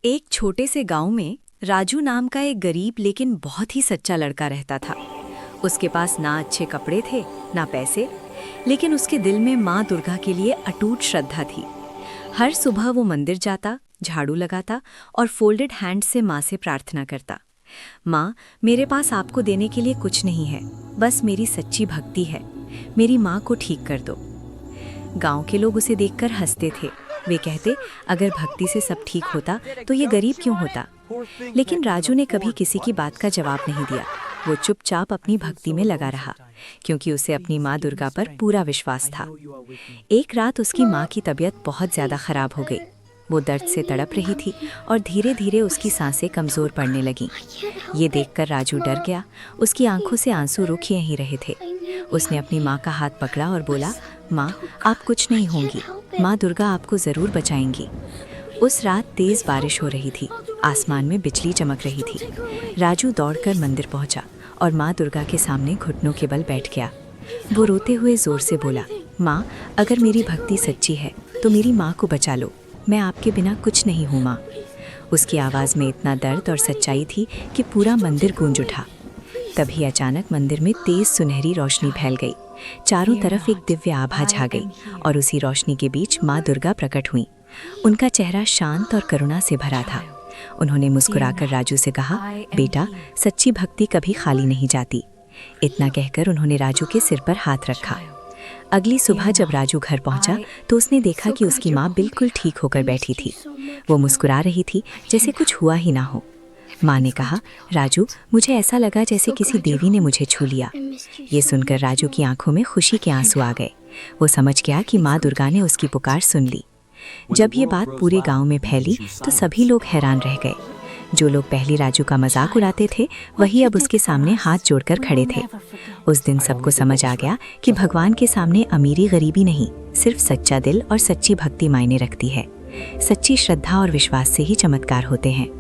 एक छोटे से गांव में राजू नाम का एक गरीब लेकिन बहुत ही सच्चा लड़का रहता था। उसके पास ना अच्छे कपड़े थे ना पैसे, लेकिन उसके दिल में माँ दुर्गा के लिए अटूट श्रद्धा थी। हर सुबह वो मंदिर जाता, झाड़ू लगाता और फोल्डेड हैंड से माँ से प्रार्थना करता, माँ, मेरे पास आपको देने के लिए कुछ नहीं है, बस मेरी सच्ची भक्ति है, मेरी माँ को ठीक कर दो। गांव के लोग उसे देखकर हंसते थे। वे कहते, अगर भक्ति से सब ठीक होता तो ये गरीब क्यों होता। लेकिन राजू ने कभी किसी की बात का जवाब नहीं दिया। वो चुपचाप अपनी भक्ति में लगा रहा, क्योंकि उसे अपनी माँ दुर्गा पर पूरा विश्वास था। एक रात उसकी माँ की तबीयत बहुत ज़्यादा खराब हो गई। वो दर्द से तड़प रही थी और धीरे धीरे उसकी सांसें कमज़ोर पड़ने लगीं। ये देखकर राजू डर गया। उसकी आंखों से आंसू रुक ही नहीं रहे थे। उसने अपनी माँ का हाथ पकड़ा और बोला, माँ, आप कुछ नहीं होंगी, माँ दुर्गा आपको ज़रूर बचाएंगी। उस रात तेज़ बारिश हो रही थी, आसमान में बिजली चमक रही थी। राजू दौड़कर मंदिर पहुंचा और माँ दुर्गा के सामने घुटनों के बल बैठ गया। वो रोते हुए ज़ोर से बोला, माँ, अगर मेरी भक्ति सच्ची है तो मेरी माँ को बचा लो, मैं आपके बिना कुछ नहीं हूँ माँ। उसकी आवाज़ में इतना दर्द और सच्चाई थी कि पूरा मंदिर गूंज उठा। तभी अचानक मंदिर में तेज सुनहरी रोशनी फैल गई। चारों तरफ एक दिव्य आभा छा गई और उसी रोशनी के बीच माँ दुर्गा प्रकट हुई। उनका चेहरा शांत और करुणा से भरा था। उन्होंने मुस्कुराकर राजू से कहा, बेटा, सच्ची भक्ति कभी खाली नहीं जाती। इतना कहकर उन्होंने राजू के सिर पर हाथ रखा। अगली सुबह जब राजू घर पहुंचा तो उसने देखा कि उसकी माँ बिल्कुल ठीक होकर बैठी थी। वो मुस्कुरा रही थी जैसे कुछ हुआ ही ना हो। माँ ने कहा, राजू, मुझे ऐसा लगा जैसे किसी देवी ने मुझे छू लिया। ये सुनकर राजू की आंखों में खुशी के आंसू आ गए। वो समझ गया कि माँ दुर्गा ने उसकी पुकार सुन ली। जब ये बात पूरे गांव में फैली तो सभी लोग हैरान रह गए। जो लोग पहले राजू का मजाक उड़ाते थे, वही अब उसके सामने हाथ जोड़कर खड़े थे। उस दिन सबको समझ आ गया कि भगवान के सामने अमीरी गरीबी नहीं, सिर्फ सच्चा दिल और सच्ची भक्ति मायने रखती है। सच्ची श्रद्धा और विश्वास से ही चमत्कार होते हैं।